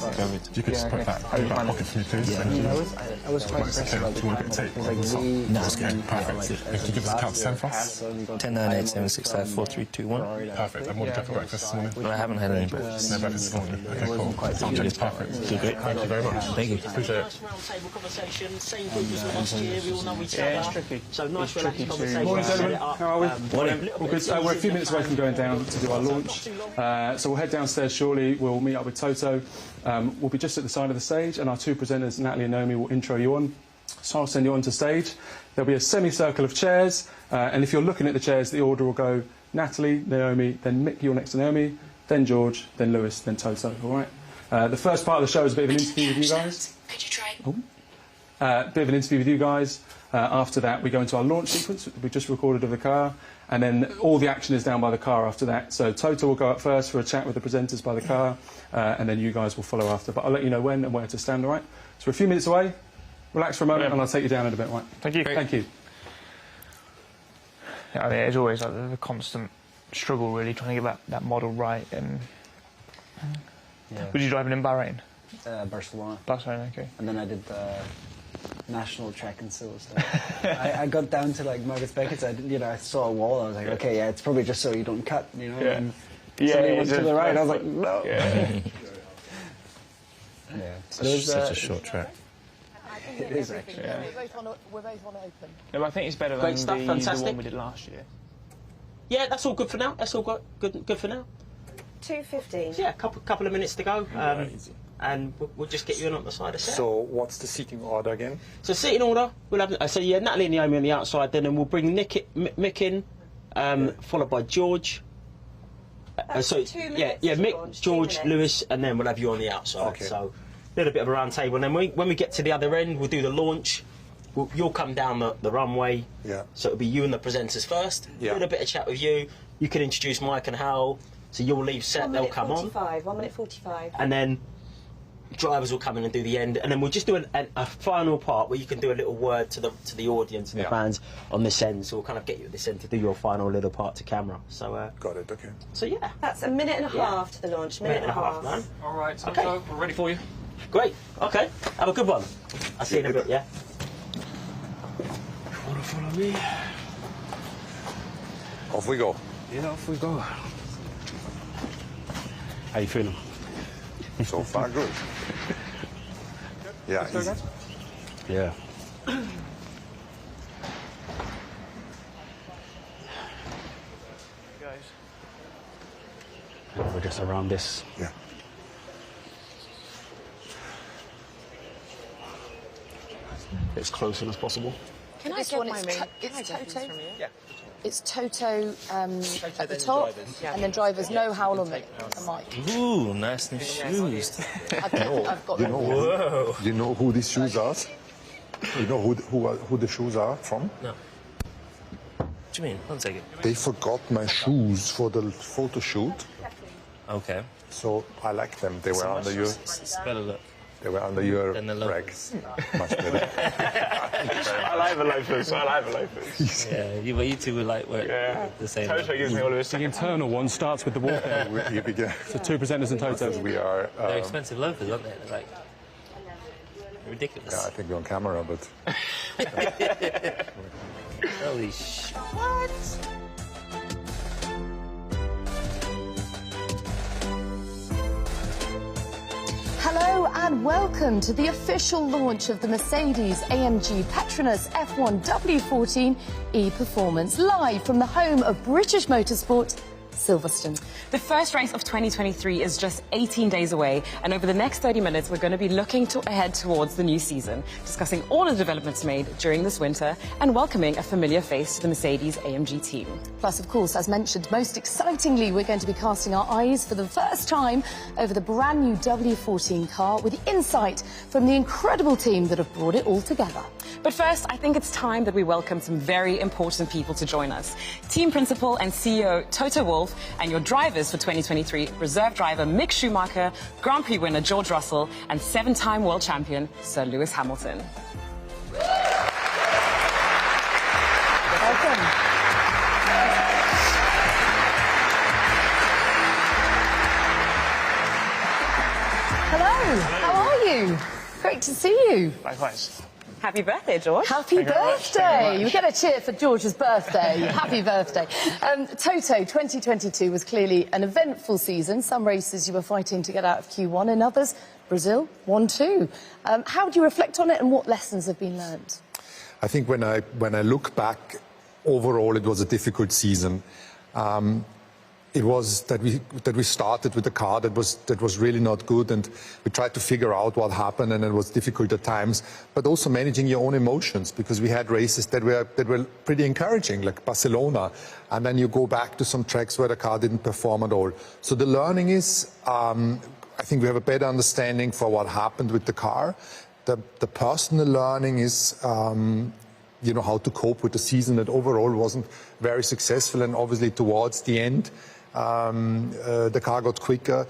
You could just put that in your back pocket for me, please. I was quite impressed about the No, it's okay. Perfect. Can you give us a count to 10 for us? 10, 9, 8, 7, 6, 5, 4, 3, 2, 1. Perfect. I'm more than done for breakfast this morning. No, I haven't had any breakfast. No breakfast this morning. Okay, cool. Perfect. Great. Thank you very much. Thank you. Appreciate it. Roundtable conversation, same group as last year, we all know each other. it's tricky. So nice relaxed conversation. Morning, gentlemen. How are we? Morning. Well, good. We're a few minutes away from going down to do our launch. So we'll head downstairs shortly. We'll meet up with Toto. We'll be just at the side of the stage, and our two presenters, Natalie and Naomi, will intro you on. So I'll send you on to stage. There'll be a semicircle of chairs, and if you're looking at the chairs, the order will go Natalie, Naomi, then Mick, you're next to Naomi, then George, then Lewis, then Toto. All right. The first part of the show is a bit of an interview with you guys. Could you try? Bit of an interview with you guys. After that, we go into our launch sequence we just recorded of the car, and then all the action is down by the car after that. So Toto will go up first for a chat with the presenters by the car, and then you guys will follow after. But I'll let you know when and where to stand, all right? So we're a few minutes away. Relax for a moment, and I'll take you down in a bit, right? Thank you. Thank you. Yeah, I mean, it's always like the constant struggle, really, trying to get that model right. And was you driving in Bahrain? Barcelona. Barcelona, okay. And then I did the national track and so I got down to like Margaret's Beckett. I saw a wall. I was like, okay, yeah, it's probably just so you don't cut, you know. Yeah. And somebody went to the right. I was like, no. Yeah. Such a short track. It is actually. Yeah. We're both on open. No, but I think it's better Great than stuff, the fantastic. one we did last year. Yeah, that's all good for now. That's all good for now. 2:15. Yeah, couple of minutes to go. And we'll just get you in on the side of set. So, what's the seating order again? So seating order, we'll have Natalie and Naomi on the outside, then and we'll bring Mick in, followed by George. So 2 minutes Mick, George, Lewis, and then we'll have you on the outside. Okay. So a little bit of a round table, and then when we get to the other end, we'll do the launch. You'll come down the runway. Yeah. So it'll be you and the presenters first. Yeah. A little bit of chat with you. You can introduce Mike and Hal. So you'll leave set, they'll come on. 1 minute 45. And then drivers will come in and do the end, and then we'll just do a final part where you can do a little word to the audience and the fans on this end. So we'll kind of get you at this end to do your final little part to camera. So Got it, okay. so yeah, That's a minute and a half to the launch. Minute and a half. man. All right, so Okay. we're ready for you. Great. Okay. Have a good one. I'll see you in a bit. Yeah. Wanna follow me? Off we go. Yeah, off we go. How you feeling? So far, good. Yeah, easy. Yeah. Guys. We're just around this. Yeah. As close in as possible. Can I get my ring? It's Toto. Yeah. It's Toto at the top, and then drivers know how long the mic. Ooh, nice new shoes. I've got them. You know who these shoes are? You know who the shoes are from? No. What do you mean? 1 second. They forgot my shoes for the photo shoot, Okay. so I like them. They were under your. It's better look. They were under your Then the logo. rag. Much better. I like the loafers. Yeah, you two were like the same. Toto gives me all of this. The internal one starts with the walkout. You begin. So two presenters and Toto. We are. They're expensive loafers, aren't they? They're like ridiculous. I think we're on camera, but Holy sh! Hello and welcome to the official launch of the Mercedes-AMG Petronas F1 W14 E-Performance, live from the home of British motorsport, Silverstone. The first race of 2023 is just 18 days away, and over the next 30 minutes we're going to be looking ahead towards the new season, discussing all the developments made during this winter and welcoming a familiar face to the Mercedes-AMG team. Plus, of course, as mentioned, most excitingly, we're going to be casting our eyes for the first time over the brand new W14 car with insight from the incredible team that have brought it all together. But first, I think it's time that we welcome some very important people to join us. Team Principal and CEO Toto Wolff, and your drivers for 2023, reserve driver Mick Schumacher, Grand Prix winner George Russell, and 7-time world champion Sir Lewis Hamilton. Welcome. Hello. How are you? Great to see you. Likewise. Happy birthday, George. Happy Thank you very much. Thank you birthday. very We much. get a cheer for George's birthday. Happy birthday. Toto, 2022 was clearly an eventful season. Some races you were fighting to get out of Q1 and others, Brazil, won too. How do you reflect on it and what lessons have been learned? I think when I look back, overall it was a difficult season. It was that we started with a car that was really not good, and we tried to figure out what happened, and it was difficult at times. But also managing your own emotions, because we had races that were pretty encouraging, like Barcelona, and then you go back to some tracks where the car didn't perform at all. So the learning is, I think we have a better understanding for what happened with the car. The personal learning is, you know, how to cope with the season that overall wasn't very successful, and obviously towards the end, the car got quicker,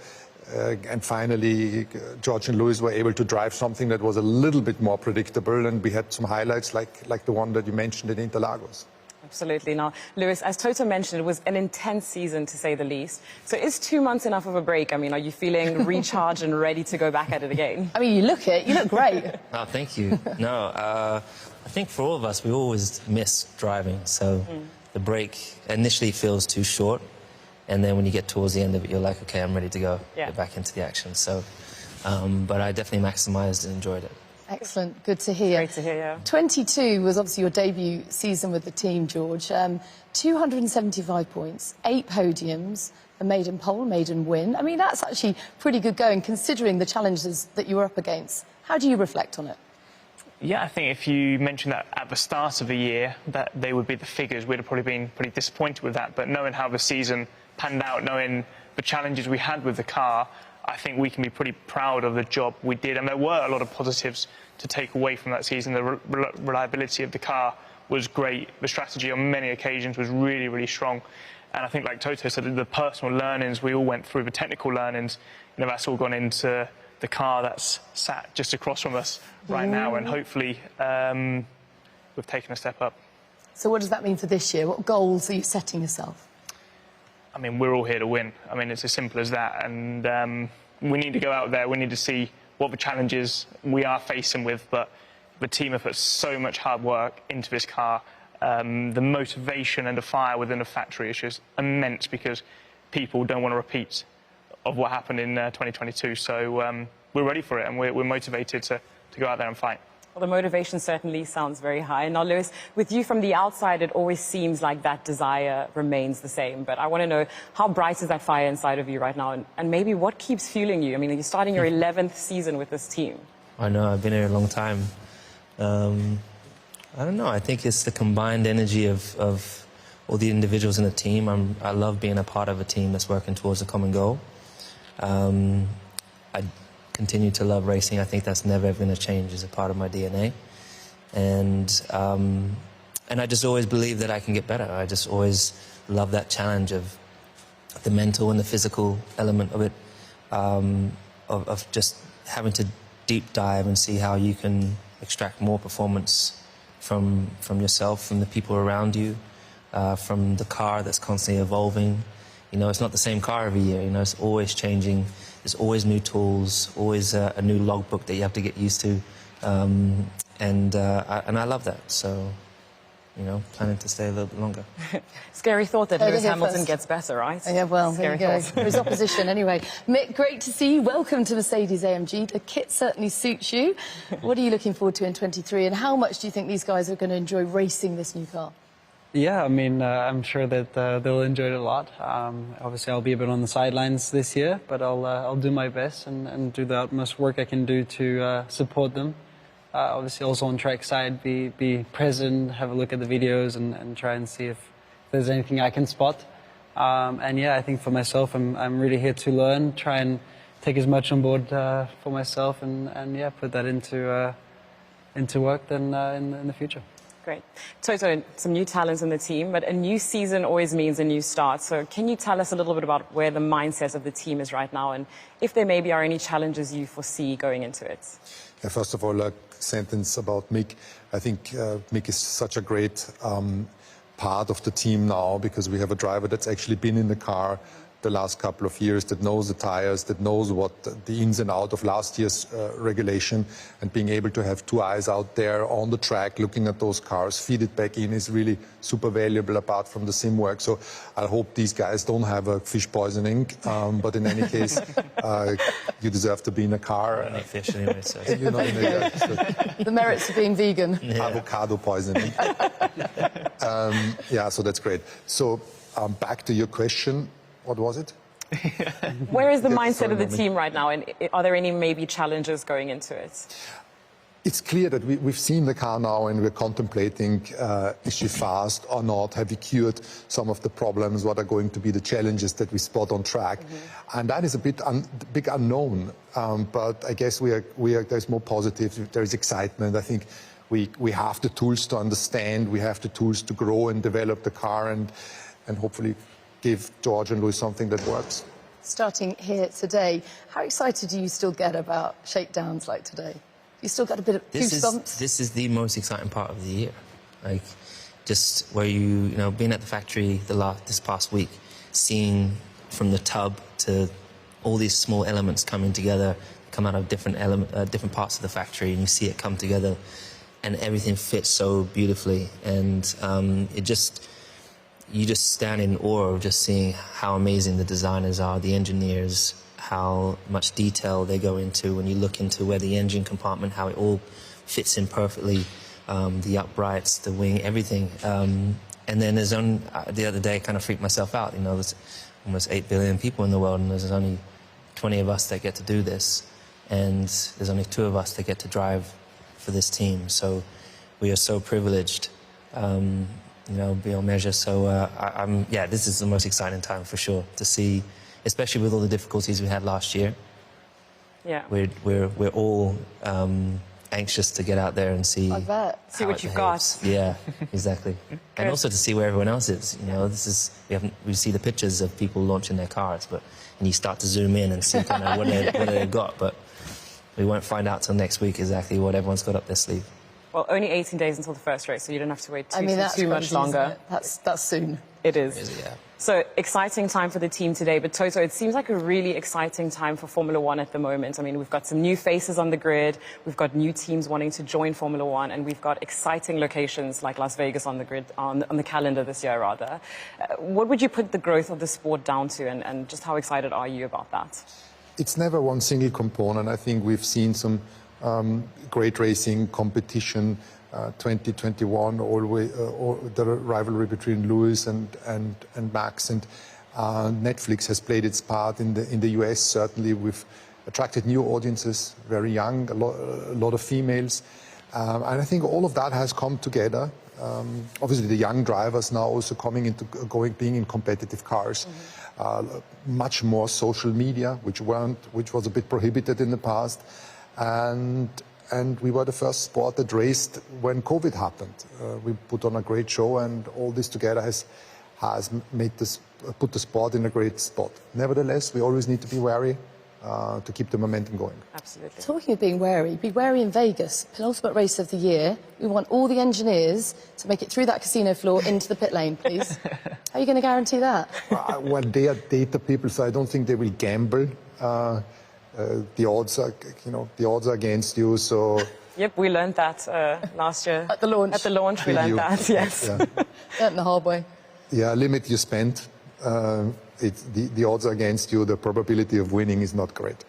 and finally George and Lewis were able to drive something that was a little bit more predictable, and we had some highlights like the one that you mentioned in Interlagos. Absolutely. Now, Lewis, as Toto mentioned, it was an intense season, to say the least. So is 2 months enough of a break? I mean, are you feeling recharged and ready to go back at it again? I mean, you look great. Oh, thank you. No, I think for all of us, we always miss driving. So the break initially feels too short. And then when you get towards the end of it, you're like, OK, I'm ready to go. Yeah. Get back into the action. So, but I definitely maximised and enjoyed it. Excellent. Good to hear. Great to hear, yeah. 22 was obviously your debut season with the team, George. 275 points, 8 podiums, a maiden pole, maiden win. I mean, that's actually pretty good going, considering the challenges that you were up against. How do you reflect on it? Yeah, I think if you mentioned that at the start of the year, that they would be the figures, we'd have probably been pretty disappointed with that. But knowing how the season panned out, knowing the challenges we had with the car, I think we can be pretty proud of the job we did. And there were a lot of positives to take away from that season. The reliability of the car was great. The strategy on many occasions was really, really strong. And I think, like Toto said, the personal learnings we all went through, the technical learnings, you know, that's all gone into the car that's sat just across from us right now. And hopefully we've taken a step up. So what does that mean for this year? What goals are you setting yourself? I mean, we're all here to win. I mean, it's as simple as that. And we need to go out there. We need to see what the challenges we are facing with. But the team have put so much hard work into this car. The motivation and the fire within the factory is just immense, because people don't want to repeat of what happened in 2022. So we're ready for it, and we're motivated to go out there and fight. Well, the motivation certainly sounds very high. Now, Lewis, with you from the outside, it always seems like that desire remains the same. But I want to know, how bright is that fire inside of you right now? And maybe what keeps fueling you? I mean, you're starting your 11th season with this team. I know, I've been here a long time. I don't know, I think it's the combined energy of all the individuals in the team. I love being a part of a team that's working towards a common goal. I continue to love racing. I think that's never going to change as a part of my DNA. And I just always believe that I can get better. I just always love that challenge of the mental and the physical element of it, of just having to deep dive and see how you can extract more performance from yourself, from the people around you, from the car that's constantly evolving. You know, it's not the same car every year. You know, it's always changing. There's always new tools, always a new logbook that you have to get used to, and I love that. So, you know, planning to stay a little bit longer. Scary thought that Lewis Hamilton gets better, right? Yeah, well, there you go. There is opposition anyway. Mick, great to see you. Welcome to Mercedes-AMG. The kit certainly suits you. What are you looking forward to in 23, and how much do you think these guys are going to enjoy racing this new car? Yeah, I mean, I'm sure that they'll enjoy it a lot. Obviously, I'll be a bit on the sidelines this year, but I'll do my best and do the utmost work I can do to support them. Obviously, also on track side, be present, have a look at the videos, and try and see if there's anything I can spot. And yeah, I think for myself, I'm really here to learn, try and take as much on board for myself, and yeah, put that into work then in the future. Great. Toto, some new talents in the team, but a new season always means a new start. So can you tell us a little bit about where the mindset of the team is right now, and if there maybe are any challenges you foresee going into it? Yeah, first of all, a sentence about Mick. I think Mick is such a great part of the team now, because we have a driver that's actually been in the car the last couple of years, that knows the tires, that knows what the ins and out of last year's regulation, and being able to have two eyes out there on the track looking at those cars, feed it back in, is really super valuable apart from the sim work. So I hope these guys don't have a fish poisoning, but in any case, you deserve to be in a car. Fish anyway, so. You know, The merits of being vegan. avocado poisoning. Yeah, so that's great. So back to your question. What was it? Where is the mindset sorry, of the Naomi. team right now, and are there any maybe challenges going into it? It's clear that we've seen the car now and we're contemplating, is she fast or not? Have we cured some of the problems? What are going to be the challenges that we spot on track? And that is a big unknown. But I guess there's more positive, there is excitement. I think we have the tools to understand, we have the tools to grow and develop the car and hopefully give George and Lewis something that works. Starting here today, how excited do you still get about shakedowns like today? You still got a bit of goosebumps? This is the most exciting part of the year. Like, just where you know, being at the factory this past week, seeing from the tub to all these small elements coming together, come out of different parts of the factory, and you see it come together, and everything fits so beautifully, and you just stand in awe of just seeing how amazing the designers are, the engineers, how much detail they go into when you look into where the engine compartment, how it all fits in perfectly, the uprights, the wing, everything. And then the other day I kind of freaked myself out. You know, there's almost 8 billion people in the world, and there's only 20 of us that get to do this. And there's only 2 of us that get to drive for this team. So we are so privileged. You know, beyond measure. So, this is the most exciting time for sure to see, especially with all the difficulties we had last year. Yeah. We're all anxious to get out there and see. I bet. See how what it you've behaves. got. Yeah, exactly. And also to see where everyone else is. You know, we see the pictures of people launching their cars, and you start to zoom in and see kind of what they've got, but we won't find out till next week exactly what everyone's got up their sleeve. Well, only 18 days until the first race, so you don't have to wait too that's much crazy, longer. isn't it? That's soon. It is. Yeah. So, exciting time for the team today. But Toto, it seems like a really exciting time for Formula One at the moment. I mean, we've got some new faces on the grid, we've got new teams wanting to join Formula One, and we've got exciting locations like Las Vegas on the grid, on the calendar this year, rather. What would you put the growth of the sport down to, and just how excited are you about that? It's never one single component. I think we've seen some great racing competition. 2021, always the rivalry between Lewis and Max, and Netflix has played its part in the US. Certainly, we've attracted new audiences, very young, a lot of females, and I think all of that has come together. Obviously, the young drivers now also being in competitive cars. Much more social media, which was a bit prohibited in the past, and we were the first sport that raced when COVID happened. We put on a great show, and all this together has put the sport in a great spot. Nevertheless, we always need to be wary to keep the momentum going. Absolutely. Talking of being wary, be wary in Vegas, penultimate race of the year. We want all the engineers to make it through that casino floor into the pit lane, please. How are you going to guarantee that? Well, they are data people, so I don't think they will gamble. The odds are against you. So. Yep, we learned that last year At the launch. At the launch, we learned that. Yes. Yeah. Learned the hard way. Yeah, limit your spend. The odds are against you. The probability of winning is not great.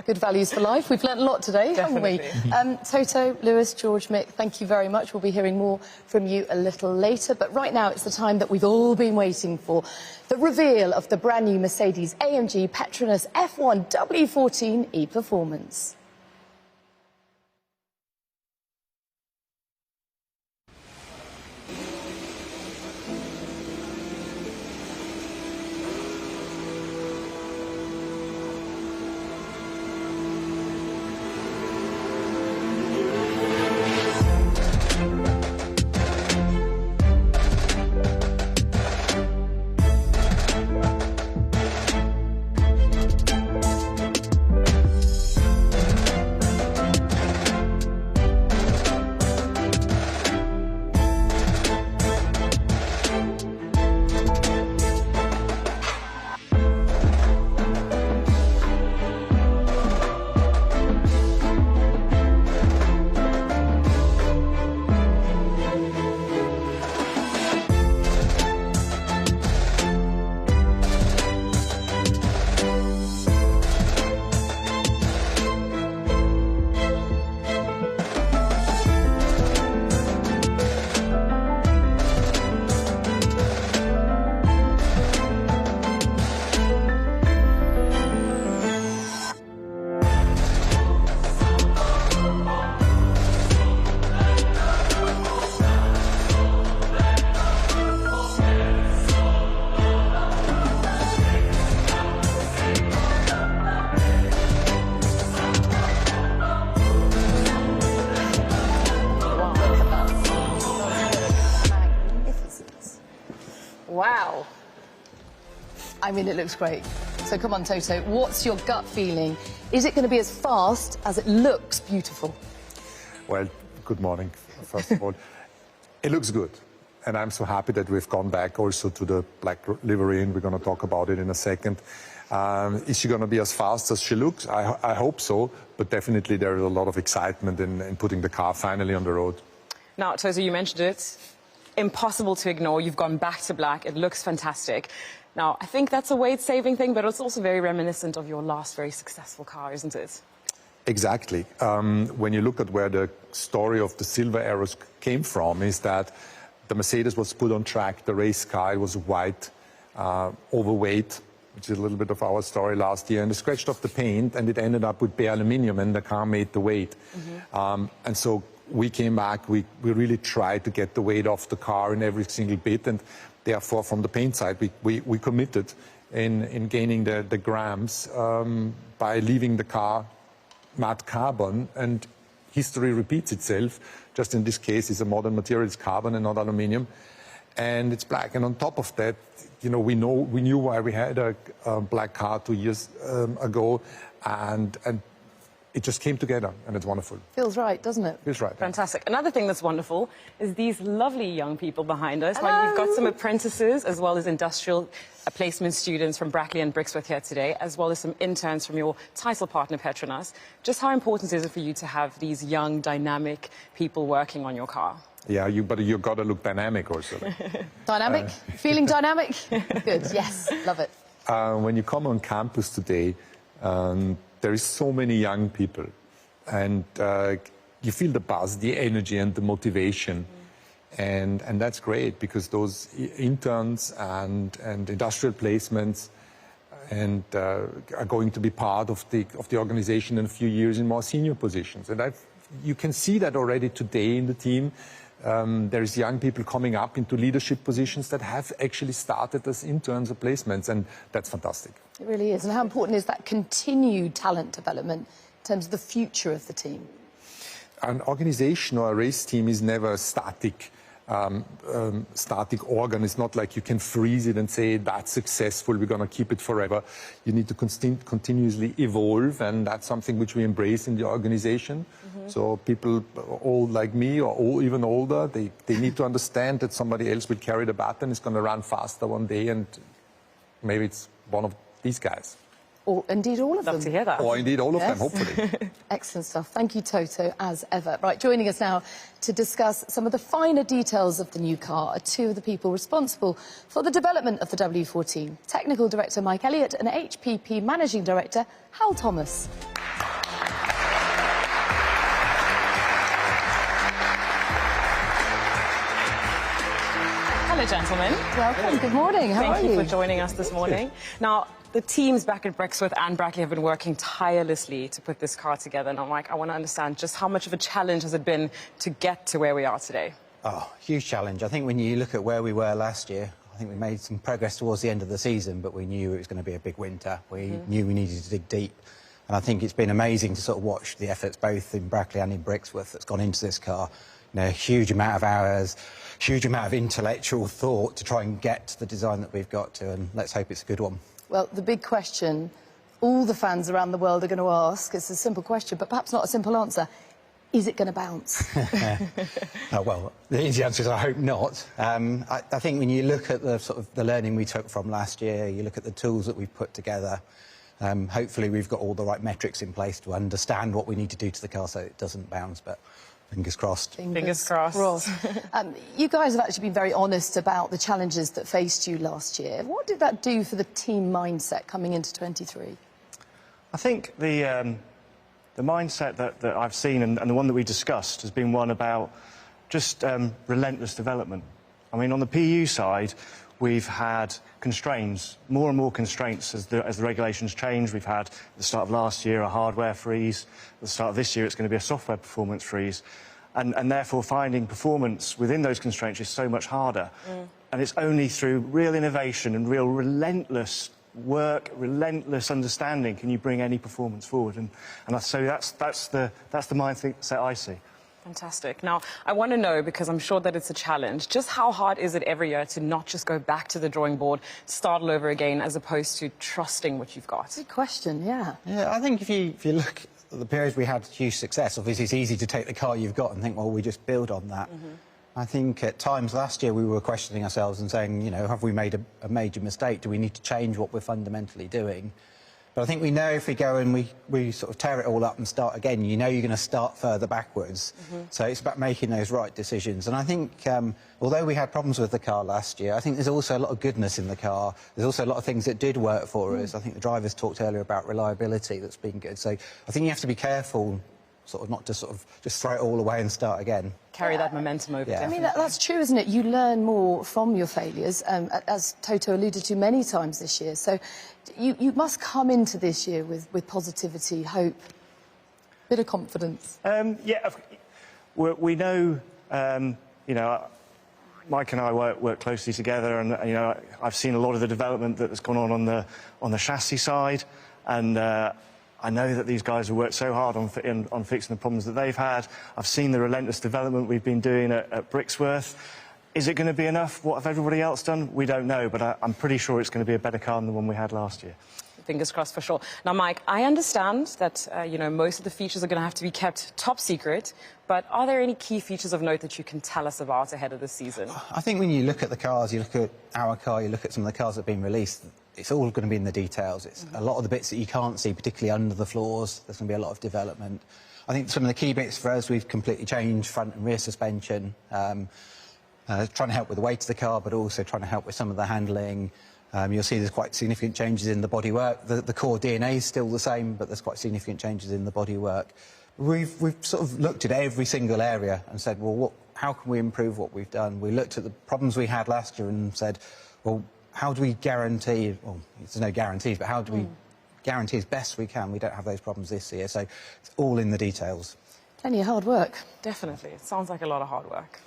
Good values for life. We've learnt a lot today, haven't we? Toto, Lewis, George, Mick, thank you very much. We'll be hearing more from you a little later. But right now, it's the time that we've all been waiting for. The reveal of the brand new Mercedes-AMG Petronas F1 W14 e-Performance. I mean, it looks great. So come on, Toto, what's your gut feeling? Is it going to be as fast as it looks beautiful? Well, good morning, first of all. It looks good. And I'm so happy that we've gone back also to the black livery, and we're going to talk about it in a second. Is she going to be as fast as she looks? I hope so, but definitely there is a lot of excitement in putting the car finally on the road. Now, Toto, you mentioned it. Impossible to ignore. You've gone back to black. It looks fantastic. Now, I think that's a weight-saving thing, but it's also very reminiscent of your last very successful car, isn't it? Exactly. When you look at where the story of the silver arrows came from, is that the Mercedes was put on track, the race car, it was white, overweight, which is a little bit of our story last year, and they scratched off the paint, and it ended up with bare aluminium, and the car made the weight. And so we came back, we really tried to get the weight off the car in every single bit, and therefore from the paint side we committed in gaining the grams by leaving the car matte carbon, and history repeats itself. Just in this case, it's a modern material, it's carbon and not aluminium, and it's black. And on top of that, you know, we knew why we had a black car 2 years ago, and it just came together, and it's wonderful. Feels right, doesn't it? Feels right. Fantastic. Another thing that's wonderful is these lovely young people behind us. Hello. Like, you've got some apprentices as well as industrial placement students from Brackley and Brixworth here today, as well as some interns from your title partner, Petronas. Just how important is it for you to have these young, dynamic people working on your car? Yeah, but you've got to look dynamic also. Dynamic? Feeling dynamic? Good, yes, love it. When you come on campus today, there is so many young people, and you feel the buzz, the energy and the motivation. And that's great, because those interns and industrial placements and are going to be part of the organization in a few years in more senior positions. And you can see that already today in the team. There is young people coming up into leadership positions that have actually started as interns or placements, and that's fantastic. It really is. And how important is that continued talent development in terms of the future of the team? An organization or a race team is never a static organ. It's not like you can freeze it and say that's successful, we're going to keep it forever. You need to continuously evolve, and that's something which we embrace in the organization. So people old like me or even older, they need to understand that somebody else will carry the baton, is going to run faster one day, and maybe it's one of these guys. Or indeed all of them. Love to hear that. Or indeed all of them, Yes. hopefully. Excellent stuff. Thank you, Toto, as ever. Right, joining us now to discuss some of the finer details of the new car are two of the people responsible for the development of the W14. Technical Director Mike Elliott and HPP Managing Director Hal Thomas. Hello, gentlemen. Welcome. Good morning. How are Thank you you? for joining us this morning. Now, the teams back at Brixworth and Brackley have been working tirelessly to put this car together. And I'm like, I want to understand just how much of a challenge has it been to get to where we are today? Oh, huge challenge. I think when you look at where we were last year, I think we made some progress towards the end of the season, but we knew it was going to be a big winter. We knew we needed to dig deep. And I think it's been amazing to sort of watch the efforts both in Brackley and in Brixworth that's gone into this car. You know, a huge amount of hours, huge amount of intellectual thought to try and get to the design that we've got to, and let's hope it's a good one. Well, the big question all the fans around the world are going to ask, it's a simple question, but perhaps not a simple answer. Is it going to bounce? Well, the easy answer is I hope not. I think when you look at the sort of the learning we took from last year, you look at the tools that we've put together, hopefully we've got all the right metrics in place to understand what we need to do to the car so it doesn't bounce, but fingers crossed. Fingers crossed. You guys have actually been very honest about the challenges that faced you last year. What did that do for the team mindset coming into 23? I think the mindset that I've seen and the one that we discussed has been one about just relentless development. I mean, on the PU side, we've had constraints, more and more constraints as the regulations change. We've had, at the start of last year, a hardware freeze. At the start of this year, it's going to be a software performance freeze. And therefore, finding performance within those constraints is so much harder. And it's only through real innovation and real relentless work, relentless understanding can you bring any performance forward. And so that's the mindset I see. Fantastic. Now, I want to know, because I'm sure that it's a challenge, just how hard is it every year to not just go back to the drawing board, start all over again, as opposed to trusting what you've got? Good question, yeah. Yeah, I think if you look at the periods we had huge success, obviously it's easy to take the car you've got and think, well, we just build on that. I think at times last year we were questioning ourselves and saying, you know, have we made a major mistake? Do we need to change what we're fundamentally doing? But I think we know if we go and we sort of tear it all up and start again, you know you're going to start further backwards. So it's about making those right decisions. And I think, although we had problems with the car last year, I think there's also a lot of goodness in the car. There's also a lot of things that did work for us. I think the drivers talked earlier about reliability that's been good. So I think you have to be careful, sort of not to sort of just throw it all away and start again. Carry that momentum over. Yeah. I mean, that's true, isn't it? You learn more from your failures, as Toto alluded to many times this year. So you must come into this year with positivity, hope, bit of confidence. Yeah, we know, you know, Mike and I work closely together, and you know, I've seen a lot of the development that has gone on the chassis side, and I know that these guys have worked so hard on fixing the problems that they've had. I've seen the relentless development we've been doing at Brixworth. Is it going to be enough? What have everybody else done? We don't know, but I'm pretty sure it's going to be a better car than the one we had last year. Fingers crossed for sure. Now, Mike, I understand that, you know, most of the features are going to have to be kept top secret, but are there any key features of note that you can tell us about ahead of the season? I think when you look at the cars, you look at our car, you look at some of the cars that have been released, it's all going to be in the details. It's a lot of the bits that you can't see, particularly under the floors. There's going to be a lot of development. I think some of the key bits for us, we've completely changed front and rear suspension, trying to help with the weight of the car, but also trying to help with some of the handling. You'll see there's quite significant changes in the bodywork. The core DNA is still the same, but there's quite significant changes in the bodywork. We've sort of looked at every single area and said, well, how can we improve what we've done? We looked at the problems we had last year and said, well, how do we guarantee, well, there's no guarantees, but how do we guarantee as best we can we don't have those problems this year? So it's all in the details. Plenty of hard work. Definitely. It sounds like a lot of hard work.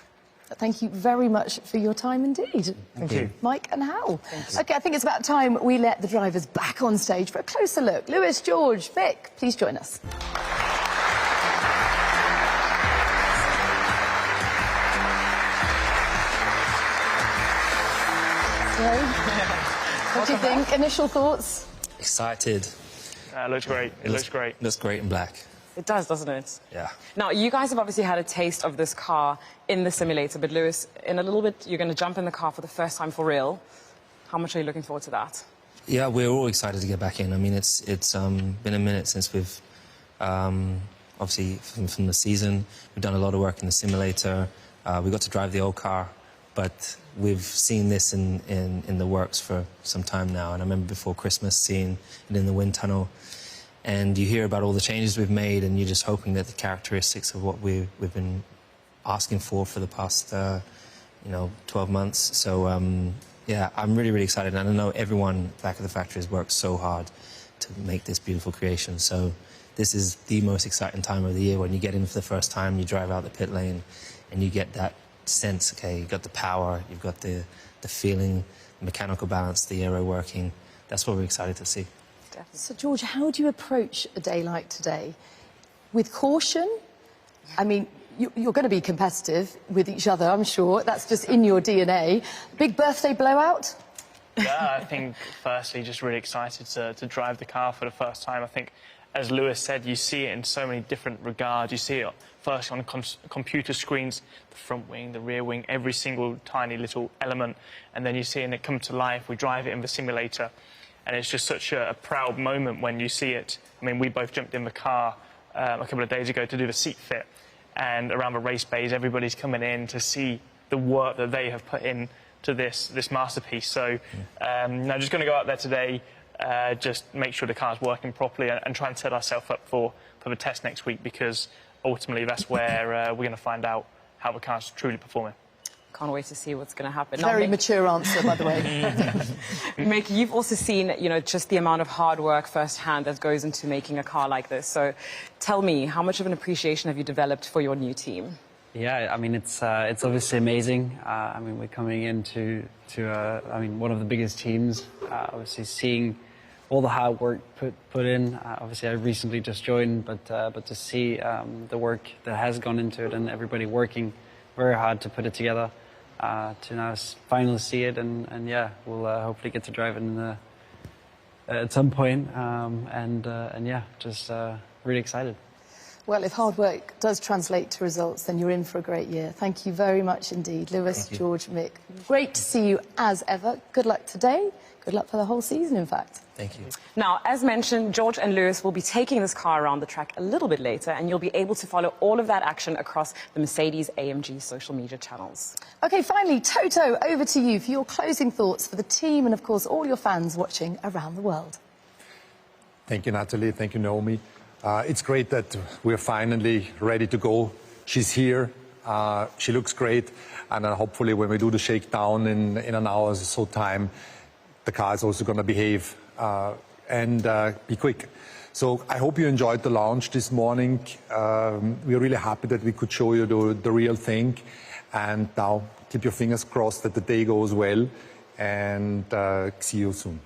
Thank you very much for your time indeed. Thank you. Mike and Hal. OK, I think it's about time we let the drivers back on stage for a closer look. Lewis, George, Vic, please join us. What do you think? Initial thoughts? Excited. Looks great. It looks great. Looks great in black. It does, doesn't it? Yeah. Now, you guys have obviously had a taste of this car in the simulator, but Lewis, in a little bit, you're going to jump in the car for the first time for real. How much are you looking forward to that? Yeah, we're all excited to get back in. I mean, it's been a minute since we've, obviously, from the season, we've done a lot of work in the simulator. We got to drive the old car, but we've seen this in the works for some time now. And I remember before Christmas seeing it in the wind tunnel. And you hear about all the changes we've made, and you're just hoping that the characteristics of what we've been asking for the past, 12 months. So, yeah, I'm really, really excited. And I know everyone back at the factory has worked so hard to make this beautiful creation. So this is the most exciting time of the year when you get in for the first time, you drive out the pit lane, and you get that sense, okay, you've got the power, you've got the feeling, the mechanical balance, the aero working. That's what we're excited to see. So, George, how do you approach a day like today? With caution? I mean, you're going to be competitive with each other, I'm sure. That's just in your DNA. Big birthday blowout? Yeah, I think, firstly, just really excited to drive the car for the first time. I think, as Lewis said, you see it in so many different regards. You see it first on computer screens, the front wing, the rear wing, every single tiny little element. And then you see it come to life. We drive it in the simulator. And it's just such a proud moment when you see it. I mean, we both jumped in the car a couple of days ago to do the seat fit. And around the race bays, everybody's coming in to see the work that they have put in to this masterpiece. So I'm just going to go out there today, just make sure the car's working properly and try and set ourselves up for the test next week, because ultimately that's where we're going to find out how the car's truly performing. Can't wait to see what's going to happen. Very mature answer, by the way. Mick, you've also seen, just the amount of hard work firsthand that goes into making a car like this. So tell me, how much of an appreciation have you developed for your new team? Yeah, I mean, it's obviously amazing. I mean, we're coming into one of the biggest teams. Obviously, seeing all the hard work put in. Obviously, I recently just joined, but to see the work that has gone into it and everybody working very hard to put it together, to now finally see it, and yeah, we'll hopefully get to drive it at some point, and yeah, just really excited. Well, if hard work does translate to results, then you're in for a great year. Thank you very much indeed, Lewis, George, Mick. Great to see you as ever. Good luck today. Good luck for the whole season, in fact. Thank you. Now, as mentioned, George and Lewis will be taking this car around the track a little bit later, and you'll be able to follow all of that action across the Mercedes-AMG social media channels. OK, finally, Toto, over to you for your closing thoughts for the team and, of course, all your fans watching around the world. Thank you, Natalie. Thank you, Naomi. It's great that we're finally ready to go. She's here. She looks great. And hopefully when we do the shakedown in an hour or so time, the car is also going to behave and be quick. So I hope you enjoyed the launch this morning. We're really happy that we could show you the real thing. And now keep your fingers crossed that the day goes well. And see you soon.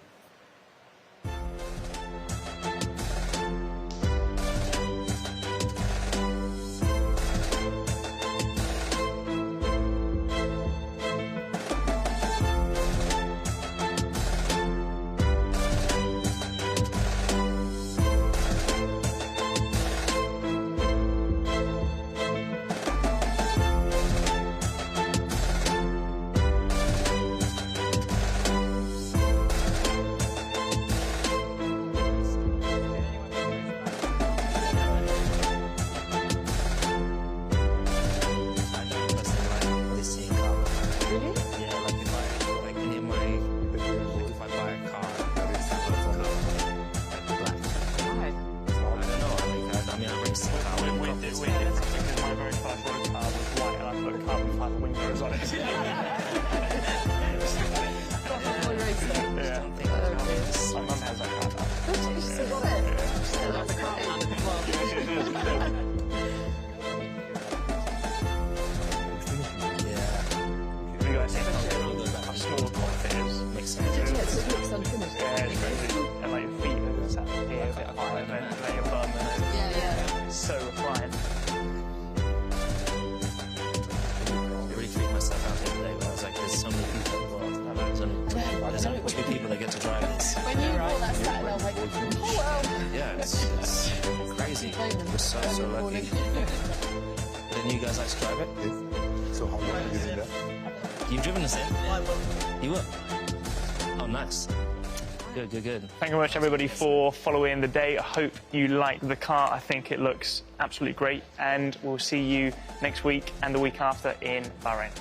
So refined. There's only 2 people that get to drive this. When you brought that stat, I was like, oh, well. Yeah, it's crazy. We're so lucky. But then you guys like to drive it? Yes. So how long have you been there? You've driven this in? I will. You will? Oh, nice. Good. Thank you very much, everybody, for following the day. I hope you like the car. I think it looks absolutely great. And we'll see you next week and the week after in Bahrain.